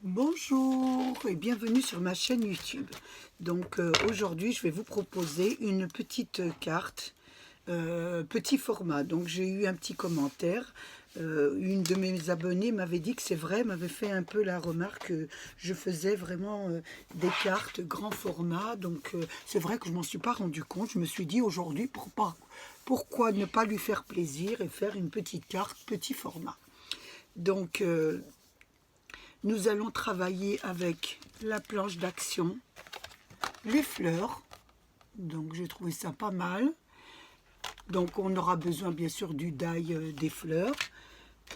Bonjour et bienvenue sur ma chaîne YouTube. Donc aujourd'hui je vais vous proposer une petite carte, petit format. Donc j'ai eu un petit commentaire, une de mes abonnées m'avait dit que c'est vrai, m'avait fait un peu la remarque que je faisais vraiment des cartes grand format. Donc c'est vrai que je m'en suis pas rendu compte. Je me suis dit aujourd'hui pourquoi ne pas lui faire plaisir et faire une petite carte petit format. Donc nous allons travailler avec la planche d'action, les fleurs, donc j'ai trouvé ça pas mal. Donc on aura besoin bien sûr du die des fleurs.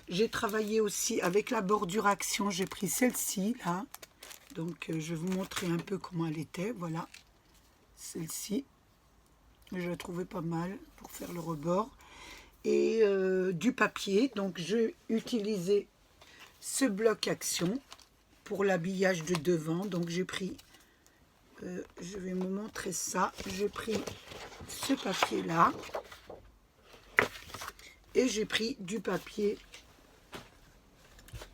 J'ai travaillé aussi avec la bordure action, j'ai pris celle-ci là. Donc je vais vous montrer un peu comment elle était, voilà. Celle-ci, je la trouvais pas mal pour faire le rebord. Et du papier, donc j'ai utilisé ce bloc action pour l'habillage de devant. Donc j'ai pris, je vais vous montrer ça, j'ai pris ce papier là et j'ai pris du papier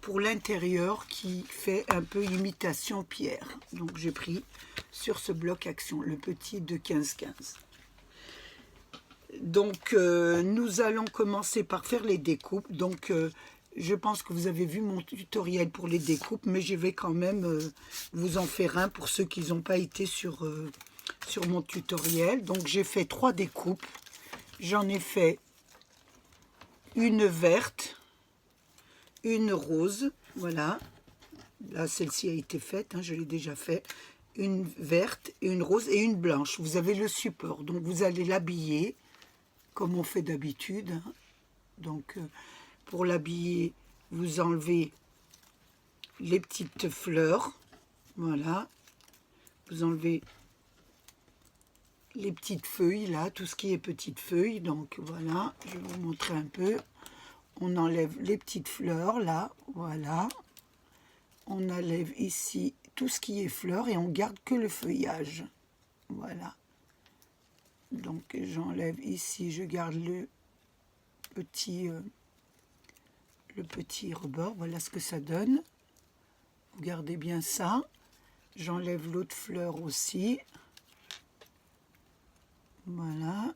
pour l'intérieur qui fait un peu imitation pierre. Donc j'ai pris sur ce bloc action, le petit de 15-15. Donc nous allons commencer par faire les découpes. Donc je pense que vous avez vu mon tutoriel pour les découpes, mais je vais quand même vous en faire un pour ceux qui n'ont pas été sur mon tutoriel. Donc j'ai fait 3 découpes. J'en ai fait une verte, une rose, voilà. Là, celle-ci a été faite, hein, je l'ai déjà fait. Une verte, une rose et une blanche. Vous avez le support, donc vous allez l'habiller comme on fait d'habitude. Hein. Donc, pour l'habiller, vous enlevez les petites fleurs, voilà. Vous enlevez les petites feuilles, là, tout ce qui est petites feuilles. Donc, voilà, je vais vous montrer un peu. On enlève les petites fleurs, là, voilà. On enlève ici tout ce qui est fleurs et on garde que le feuillage. Voilà. Donc, j'enlève ici, je garde le petit rebord. Voilà ce que ça donne. Vous gardez bien ça. J'enlève l'autre fleur aussi. Voilà.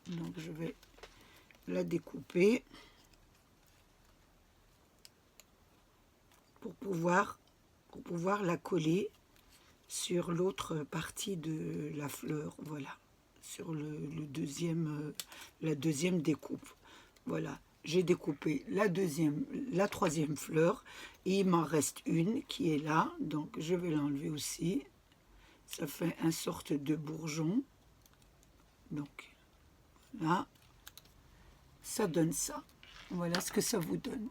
Donc, je vais la découper pour pouvoir la coller sur l'autre partie de la fleur, voilà, sur la deuxième découpe. Voilà, j'ai découpé la troisième fleur et il m'en reste une qui est là, donc je vais l'enlever aussi. Ça fait une sorte de bourgeon, donc là, ça donne ça. Voilà ce que ça vous donne.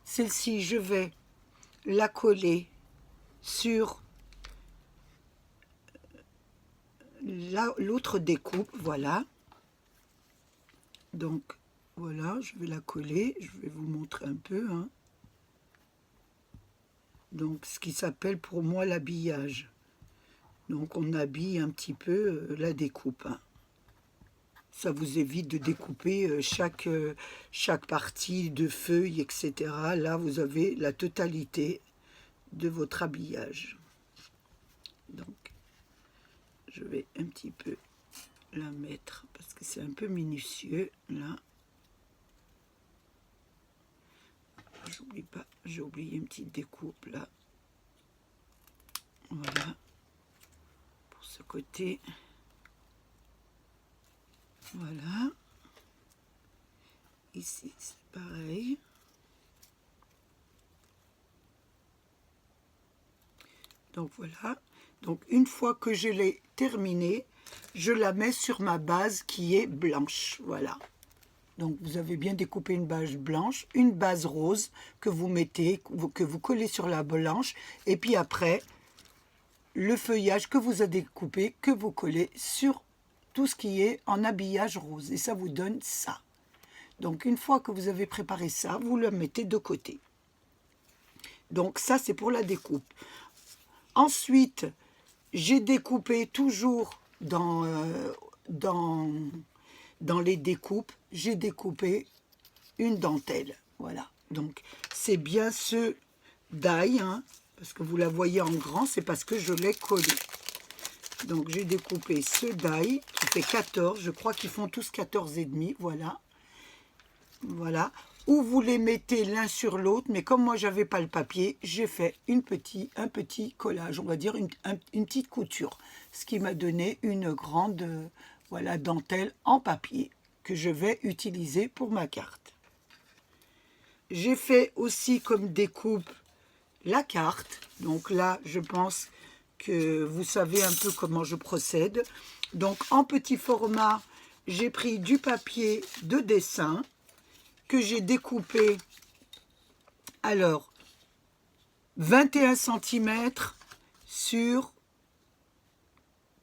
Celle-ci, je vais la coller sur l'autre découpe, voilà. Donc voilà, je vais la coller, je vais vous montrer un peu. Hein. Donc ce qui s'appelle pour moi l'habillage. Donc on habille un petit peu la découpe. Hein. Ça vous évite de découper chaque partie de feuilles, etc. Là, vous avez la totalité de votre habillage. Donc, je vais un petit peu la mettre parce que c'est un peu minutieux, là. J'oublie pas, j'ai oublié une petite découpe, là. Voilà. Pour ce côté. Voilà. Ici, c'est pareil. Donc voilà. Donc une fois que je l'ai terminée, je la mets sur ma base qui est blanche. Voilà. Donc vous avez bien découpé une base blanche, une base rose que vous mettez, que vous collez sur la blanche. Et puis après, le feuillage que vous avez découpé, que vous collez sur tout ce qui est en habillage rose. Et ça vous donne ça. Donc une fois que vous avez préparé ça, vous le mettez de côté. Donc ça, c'est pour la découpe. Ensuite, j'ai découpé toujours dans les découpes, j'ai découpé une dentelle. Voilà. Donc, c'est bien ce d'ail, hein, parce que vous la voyez en grand, c'est parce que je l'ai collée. Donc j'ai découpé ce d'ail qui fait 14, je crois qu'ils font tous 14 et demi, voilà. Voilà, ou vous les mettez l'un sur l'autre, mais comme moi j'avais pas le papier, j'ai fait un petit collage, on va dire une petite couture, ce qui m'a donné une grande voilà, dentelle en papier que je vais utiliser pour ma carte. J'ai fait aussi comme découpe la carte, donc là je pense que vous savez un peu comment je procède. Donc en petit format, j'ai pris du papier de dessin que j'ai découpé, alors 21 cm sur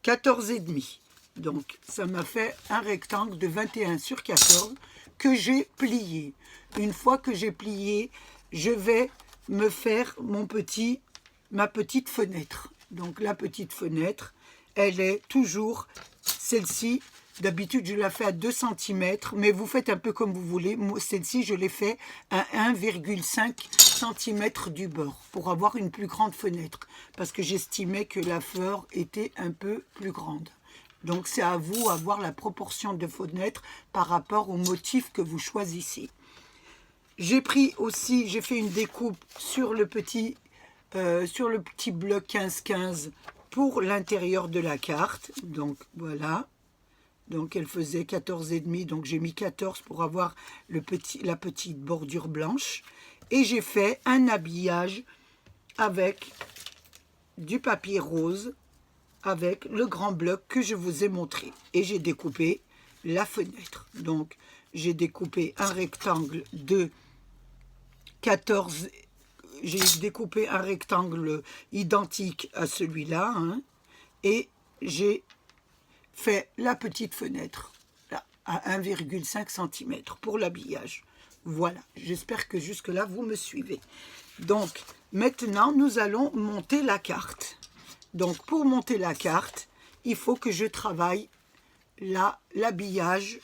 14,5. Donc ça m'a fait un rectangle de 21 sur 14 que j'ai plié. Une fois que j'ai plié, je vais me faire ma petite fenêtre. Donc la petite fenêtre, elle est toujours celle-ci. D'habitude, je la fais à 2 cm, mais vous faites un peu comme vous voulez. Celle-ci, je l'ai fait à 1,5 cm du bord pour avoir une plus grande fenêtre, parce que j'estimais que la fleur était un peu plus grande. Donc, c'est à vous à voir la proportion de fenêtre par rapport au motif que vous choisissez. J'ai fait une découpe sur le petit bloc 15-15 pour l'intérieur de la carte. Donc, voilà. Donc, elle faisait 14,5, donc j'ai mis 14 pour avoir la petite bordure blanche. Et j'ai fait un habillage avec du papier rose, avec le grand bloc que je vous ai montré. Et j'ai découpé la fenêtre. Donc, j'ai découpé un rectangle de 14. J'ai découpé un rectangle identique à celui-là. Hein, et j'ai fait la petite fenêtre là, à 1,5 cm pour l'habillage. Voilà, j'espère que jusque-là, vous me suivez. Donc, maintenant, nous allons monter la carte. Donc, pour monter la carte, il faut que je travaille l'habillage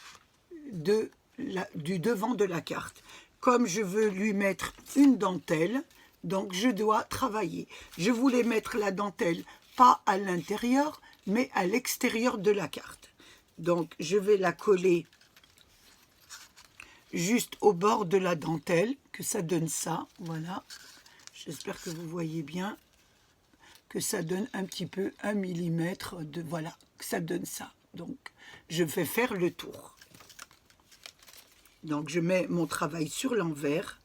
du devant de la carte. Comme je veux lui mettre une dentelle, donc je dois travailler. Je voulais mettre la dentelle pas à l'intérieur, mais à l'extérieur de la carte. Donc, je vais la coller juste au bord de la dentelle, que ça donne ça, voilà. J'espère que vous voyez bien que ça donne un petit peu 1 millimètre de, voilà, que ça donne ça. Donc, je vais faire le tour. Donc, je mets mon travail sur l'envers,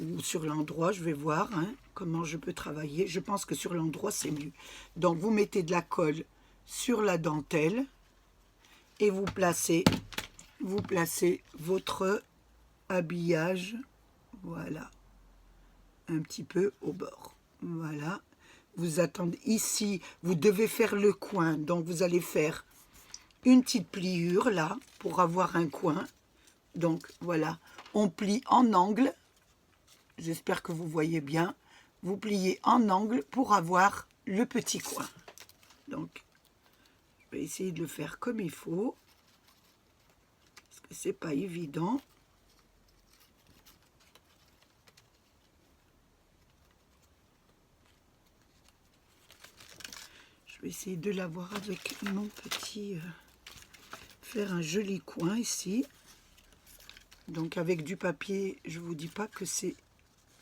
ou sur l'endroit, je vais voir hein, comment je peux travailler. Je pense que sur l'endroit, c'est mieux. Donc, vous mettez de la colle sur la dentelle et vous placez votre habillage, voilà, un petit peu au bord. Voilà. Vous attendez ici, vous devez faire le coin. Donc, vous allez faire une petite pliure là pour avoir un coin. Donc, voilà, on plie en angle. J'espère que vous voyez bien. Vous pliez en angle pour avoir le petit coin. Donc, je vais essayer de le faire comme il faut. Parce que c'est pas évident. Je vais essayer de l'avoir avec mon petit... faire un joli coin ici. Donc, avec du papier, je vous dis pas que c'est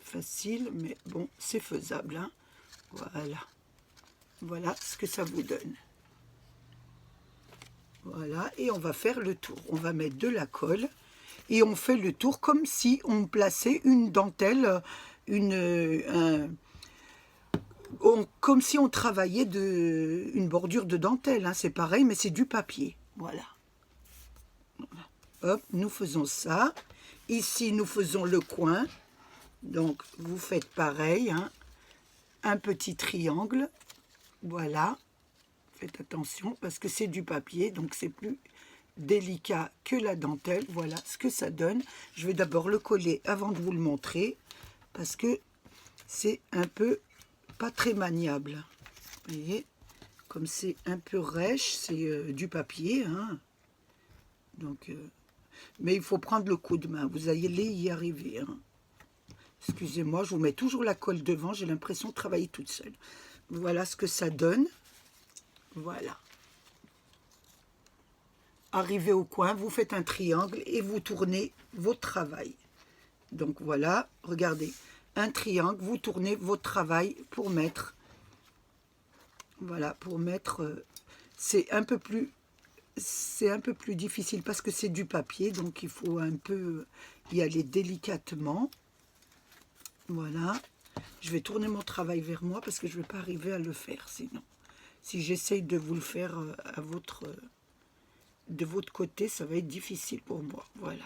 facile, mais bon, c'est faisable. Hein. Voilà. Voilà ce que ça vous donne. Voilà, et on va faire le tour. On va mettre de la colle et on fait le tour comme si on plaçait une dentelle, comme si on travaillait une bordure de dentelle. Hein. C'est pareil, mais c'est du papier. Voilà. Hop, nous faisons ça. Ici, nous faisons le coin. Donc, vous faites pareil, hein, un petit triangle, voilà, faites attention parce que c'est du papier, donc c'est plus délicat que la dentelle, voilà ce que ça donne. Je vais d'abord le coller avant de vous le montrer, parce que c'est un peu pas très maniable. Vous voyez, comme c'est un peu rêche, c'est du papier, hein, donc, mais il faut prendre le coup de main, vous allez y arriver, hein. Excusez-moi, je vous mets toujours la colle devant, j'ai l'impression de travailler toute seule. Voilà ce que ça donne. Voilà. Arrivez au coin, vous faites un triangle et vous tournez votre travail. Donc voilà, regardez, un triangle, vous tournez votre travail pour mettre, voilà, pour mettre, c'est un peu plus difficile parce que c'est du papier, donc il faut un peu y aller délicatement. Voilà, je vais tourner mon travail vers moi parce que je ne vais pas arriver à le faire sinon. Si j'essaye de vous le faire de votre côté, ça va être difficile pour moi. Voilà.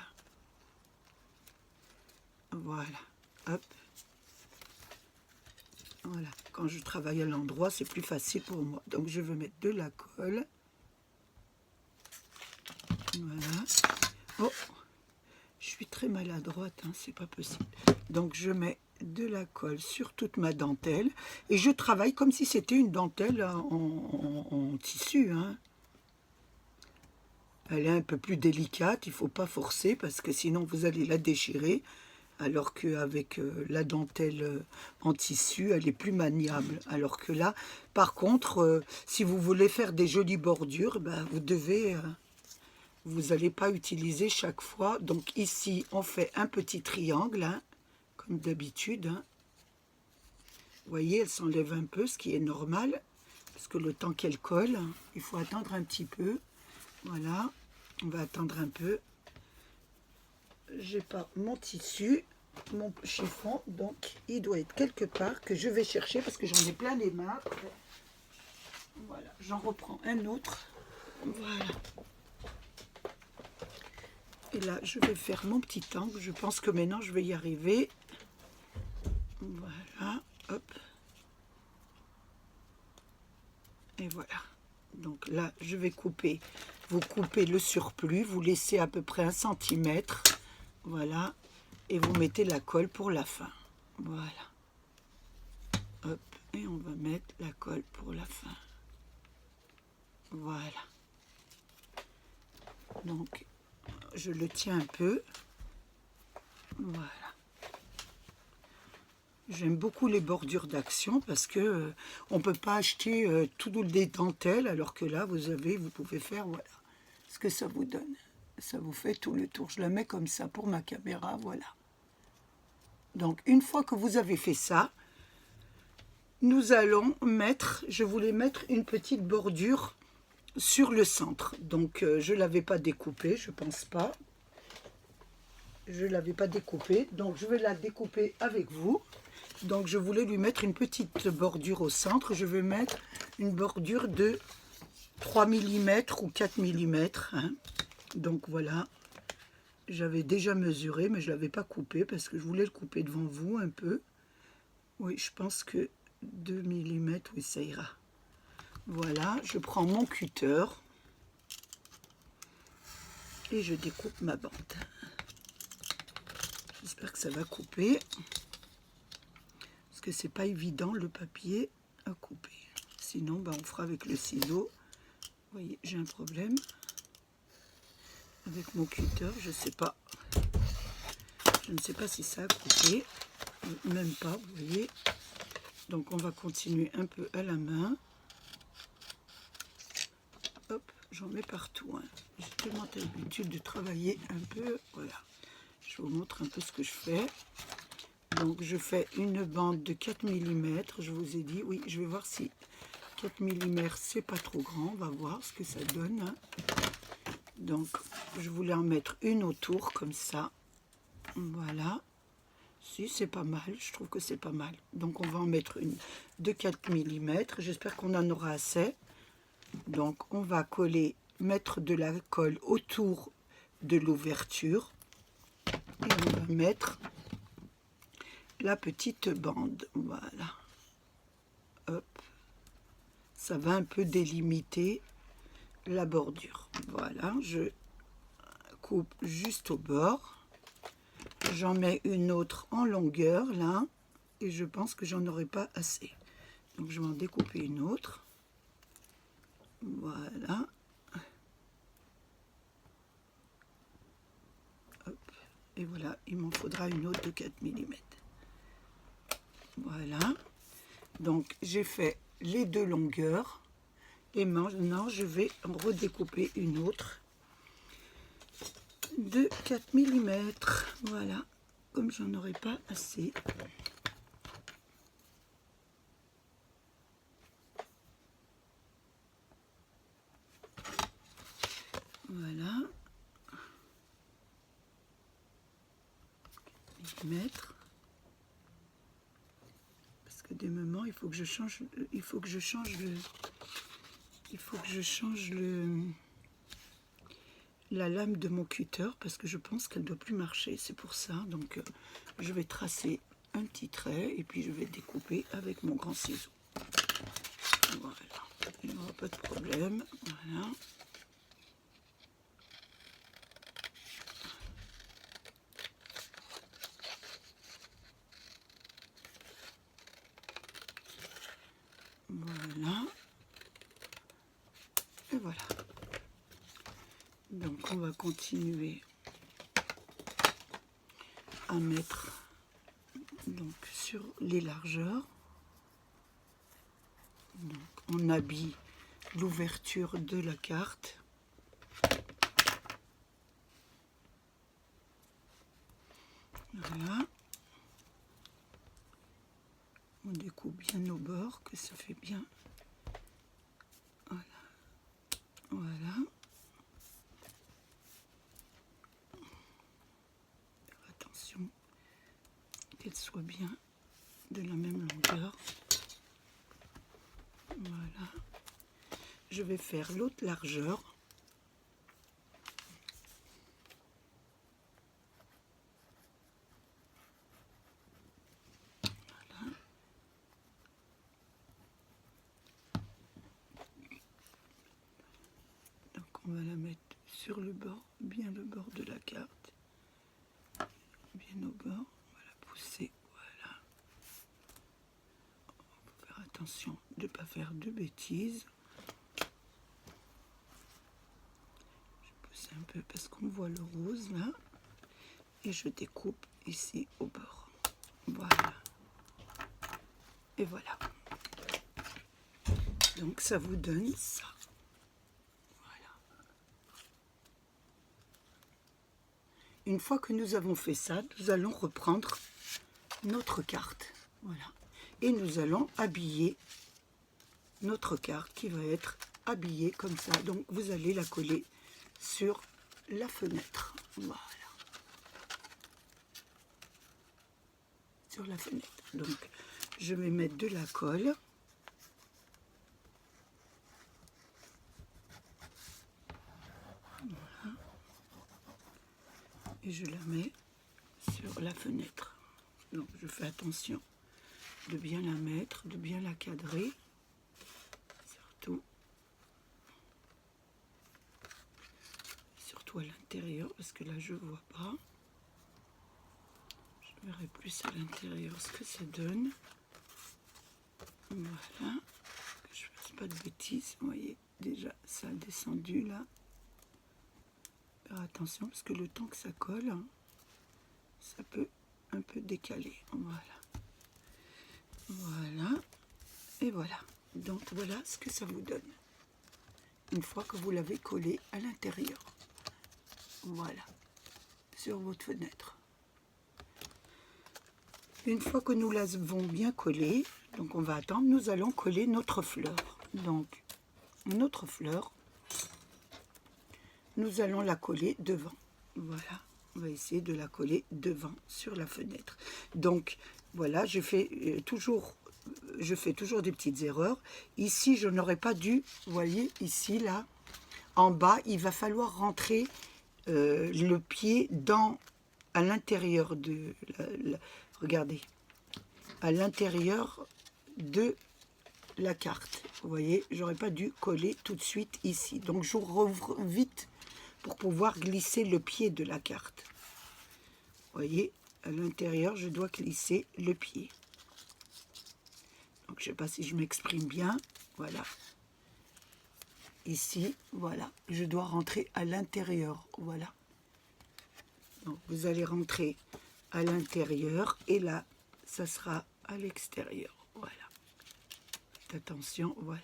Voilà. Hop. Voilà. Quand je travaille à l'endroit, c'est plus facile pour moi. Donc, je vais mettre de la colle. Voilà. Oh, je suis très maladroite, hein, c'est pas possible. Donc, je mets de la colle sur toute ma dentelle. Et je travaille comme si c'était une dentelle en tissu, hein. Elle est un peu plus délicate, il ne faut pas forcer parce que sinon vous allez la déchirer. Alors qu'avec la dentelle en tissu, elle est plus maniable. Alors que là, par contre, si vous voulez faire des jolies bordures, ben, vous n'allez pas utiliser chaque fois. Donc ici, on fait un petit triangle, hein, comme d'habitude. Hein. Vous voyez, elle s'enlève un peu, ce qui est normal, parce que le temps qu'elle colle, il faut attendre un petit peu. Voilà, on va attendre un peu. J'ai pas mon tissu, mon chiffon, donc il doit être quelque part que je vais chercher parce que j'en ai plein les mains. Voilà, j'en reprends un autre. Voilà. Et là, je vais faire mon petit angle. Je pense que maintenant, je vais y arriver. Voilà, hop. Et voilà. Donc là, je vais couper. Vous coupez le surplus, vous laissez à peu près 1 centimètre. Voilà. Et vous mettez la colle pour la fin. Voilà. Hop. Et on va mettre la colle pour la fin. Voilà. Donc, je le tiens un peu. Voilà. J'aime beaucoup les bordures d'Action parce que on ne peut pas acheter tout des dentelles, alors que là, vous pouvez faire, voilà, ce que ça vous donne. Ça vous fait tout le tour. Je la mets comme ça pour ma caméra, voilà. Donc, une fois que vous avez fait ça, nous allons mettre, je voulais mettre une petite bordure sur le centre. Donc, je ne l'avais pas découpée, je ne pense pas. Je ne l'avais pas découpée, donc je vais la découper avec vous. Donc, je voulais lui mettre une petite bordure au centre. Je vais mettre une bordure de 3 mm ou 4 mm. Hein. Donc, voilà. J'avais déjà mesuré, mais je ne l'avais pas coupé parce que je voulais le couper devant vous un peu. Oui, je pense que 2 mm, oui, ça ira. Voilà, je prends mon cutter et je découpe ma bande. J'espère que ça va couper. Parce que c'est pas évident le papier à couper. Sinon, ben, on fera avec le ciseau. Vous voyez, j'ai un problème. Avec mon cutter, je ne sais pas. Je ne sais pas si ça a coupé. Même pas, vous voyez. Donc, on va continuer un peu à la main. Hop, j'en mets partout. Hein. J'ai tellement l'habitude de travailler un peu. Voilà. Je vous montre un peu ce que je fais. Donc, je fais une bande de 4 mm. Je vous ai dit, oui, je vais voir si 4 mm, c'est pas trop grand. On va voir ce que ça donne. Hein. Donc, je voulais en mettre une autour, comme ça. Voilà. Si, c'est pas mal. Je trouve que c'est pas mal. Donc, on va en mettre une de 4 mm. J'espère qu'on en aura assez. Donc, on va coller, mettre de la colle autour de l'ouverture. Et on va mettre la petite bande. Voilà. Hop. Ça va un peu délimiter la bordure. Voilà, je coupe juste au bord. J'en mets une autre en longueur, là. Et je pense que j'en aurai pas assez. Donc, je vais en découper une autre. Voilà. Hop. Et voilà, il m'en faudra une autre de 4 mm. Voilà. Donc, j'ai fait les deux longueurs. Et maintenant, je vais en redécouper une autre de 4 mm. Voilà. Comme j'en aurai pas assez. Voilà. Mettre. Parce que des moments, il faut que je change la lame de mon cutter parce que je pense qu'elle ne doit plus marcher. C'est pour ça. Donc, je vais tracer un petit trait et puis je vais découper avec mon grand ciseau. Voilà. Il n'y aura pas de problème. Voilà. Voilà. Et voilà. Donc on va continuer à mettre donc sur les largeurs. Donc on habille l'ouverture de la carte. Voilà. On découpe bien nos bords, que ça fait bien. Voilà. Voilà. Attention qu'elle soit bien de la même longueur. Voilà. Je vais faire l'autre largeur. Voilà. Donc on va la mettre sur le bord, bien le bord de la carte. Bien au bord. On va la pousser. Voilà. Il faut faire attention de ne pas faire de bêtises. Un peu parce qu'on voit le rose là et je découpe ici au bord. Voilà. Et voilà. Donc ça vous donne ça. Voilà. Une fois que nous avons fait ça, nous allons reprendre notre carte. Voilà. Et nous allons habiller notre carte qui va être habillée comme ça. Donc vous allez la coller sur la fenêtre. Voilà. Sur la fenêtre. Donc, je vais mettre de la colle. Voilà. Et je la mets sur la fenêtre. Donc, je fais attention de bien la mettre, de bien la cadrer. Surtout à l'intérieur, parce que là, je ne vois pas. Je verrai plus à l'intérieur ce que ça donne. Voilà. Que je ne fasse pas de bêtises. Vous voyez, déjà, ça a descendu là. Faire attention, parce que le temps que ça colle, hein, ça peut un peu décaler. Voilà. Voilà. Et voilà. Donc, voilà ce que ça vous donne. Une fois que vous l'avez collé à l'intérieur. Voilà. Sur votre fenêtre. Une fois que nous l'avons bien collée, donc on va attendre, nous allons coller notre fleur. Donc, notre fleur, nous allons la coller devant. Voilà, on va essayer de la coller devant sur la fenêtre. Donc, voilà, je fais toujours des petites erreurs. Ici, je n'aurais pas dû, vous voyez, ici, là, en bas, il va falloir rentrer le pied à l'intérieur de regardez, à l'intérieur de la carte. Vous voyez, j'aurais pas dû coller tout de suite ici. Donc, je rouvre vite pour pouvoir glisser le pied de la carte. Vous voyez, à l'intérieur, je dois glisser le pied. Donc, je sais pas si je m'exprime bien. Voilà. Ici, voilà. Je dois rentrer à l'intérieur. Voilà. Donc, vous allez rentrer à l'intérieur et là, ça sera à l'extérieur. Voilà. Faites attention, voilà.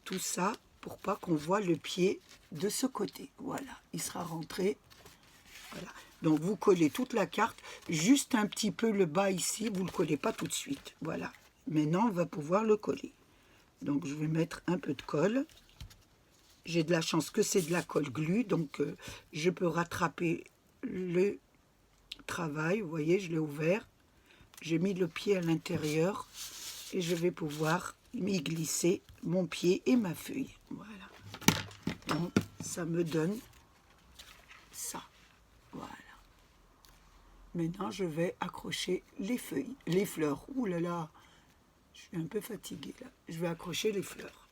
Tout ça pour pas qu'on voit le pied de ce côté. Voilà, il sera rentré. Voilà. Donc vous collez toute la carte, juste un petit peu le bas ici, vous ne le collez pas tout de suite. Voilà. Maintenant, on va pouvoir le coller. Donc je vais mettre un peu de colle. J'ai de la chance que c'est de la colle glue, donc je peux rattraper le travail. Vous voyez, je l'ai ouvert. J'ai mis le pied à l'intérieur et je vais pouvoir m'y glisser mon pied et ma feuille. Voilà. Donc ça me donne ça. Voilà. Maintenant, je vais accrocher les feuilles, les fleurs. Ouh là là, je suis un peu fatiguée là. Je vais accrocher les fleurs.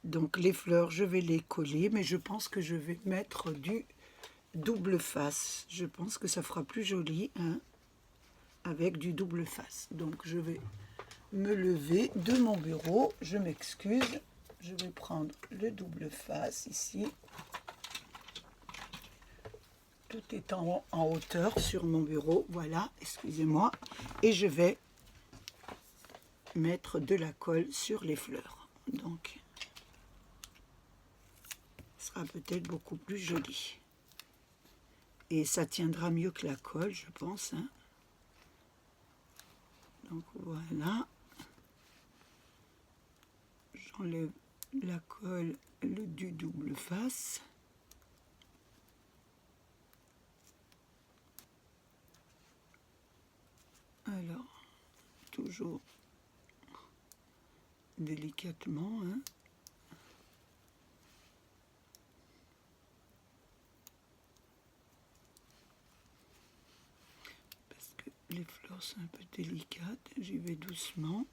Donc les fleurs, je vais les coller, mais je pense que je vais mettre du double face. Je pense que ça fera plus joli, hein, avec du double face. Donc je vais me lever de mon bureau. Je m'excuse. Je vais prendre le double face ici. Tout est en hauteur sur mon bureau. Voilà, excusez-moi. Et je vais mettre de la colle sur les fleurs. Donc, ce sera peut-être beaucoup plus joli. Et ça tiendra mieux que la colle, je pense, hein. Donc voilà. J'enlève la colle du double face. Alors, toujours délicatement, hein. Parce que les fleurs sont un peu délicates, j'y vais doucement.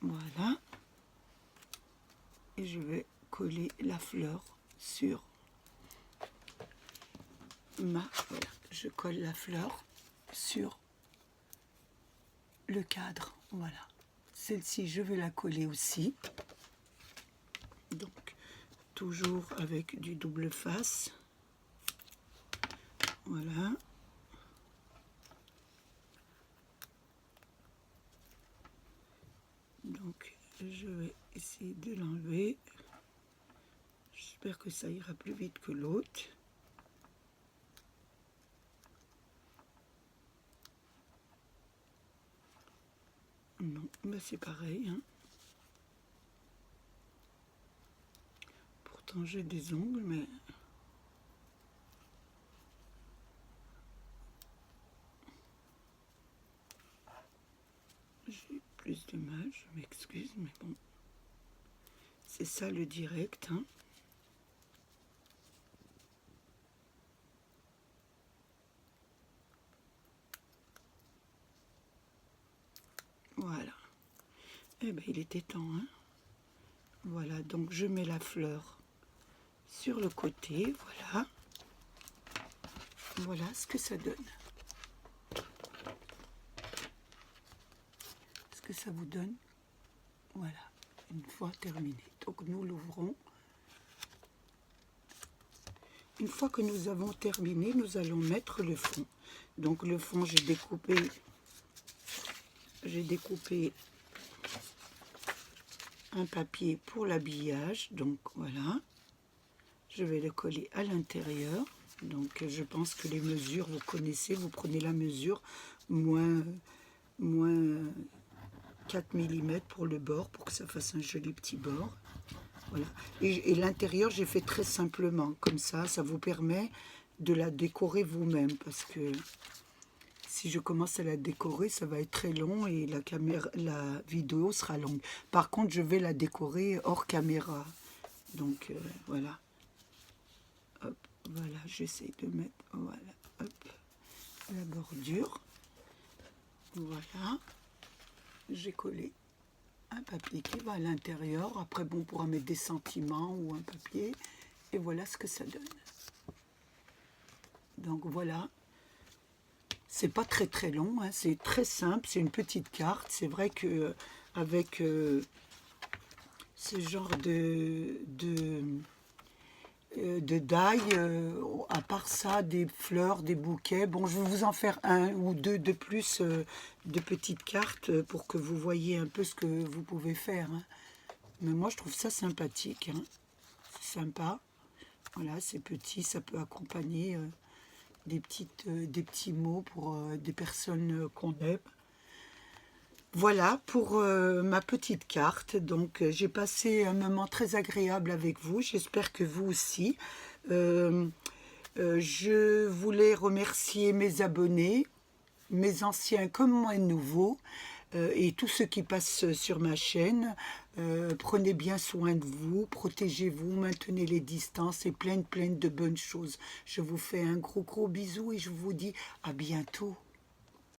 Voilà. Et je vais coller la fleur sur voilà, je colle la fleur sur le cadre. Voilà. Celle-ci, je vais la coller aussi. Donc, toujours avec du double face. Voilà. Donc, je vais essayer de l'enlever. J'espère que ça ira plus vite que l'autre. Non, ben c'est pareil, hein. Pourtant j'ai des ongles, mais j'ai plus de mal, je m'excuse, mais bon, c'est ça le direct, hein. Voilà. Eh bien, il était temps, hein. Voilà, donc je mets la fleur sur le côté, voilà. Voilà ce que ça donne. Ce que ça vous donne, voilà, une fois terminé. Donc nous l'ouvrons. Une fois que nous avons terminé, nous allons mettre le fond. Donc le fond, j'ai découpé un papier pour l'habillage, donc voilà, je vais le coller à l'intérieur. Donc je pense que les mesures, vous connaissez, vous prenez la mesure moins 4 mm pour le bord, pour que ça fasse un joli petit bord. Voilà. Et l'intérieur, j'ai fait très simplement, comme ça vous permet de la décorer vous-même, parce que si je commence à la décorer, ça va être très long et la vidéo sera longue. Par contre, je vais la décorer hors caméra. Donc, voilà. Hop, voilà, j'essaie de mettre, voilà, hop, la bordure. Voilà. J'ai collé un papier qui va à l'intérieur. Après, bon, on pourra mettre des sentiments ou un papier. Et voilà ce que ça donne. Donc, voilà. C'est pas très très long, hein, c'est très simple, c'est une petite carte. C'est vrai que avec ce genre de die. À part ça, des fleurs, des bouquets. Bon, je vais vous en faire un ou deux de plus, de petites cartes, pour que vous voyez un peu ce que vous pouvez faire, hein. Mais moi, je trouve ça sympathique, hein. C'est sympa. Voilà, c'est petit, ça peut accompagner des petits mots pour des personnes qu'on aime. Voilà pour ma petite carte. Donc, j'ai passé un moment très agréable avec vous. J'espère que vous aussi. Euh, je voulais remercier mes abonnés, mes anciens comme mes nouveaux, et tous ceux qui passent sur ma chaîne. Prenez bien soin de vous, protégez-vous, maintenez les distances et plein de bonnes choses. Je vous fais un gros bisou et je vous dis à bientôt.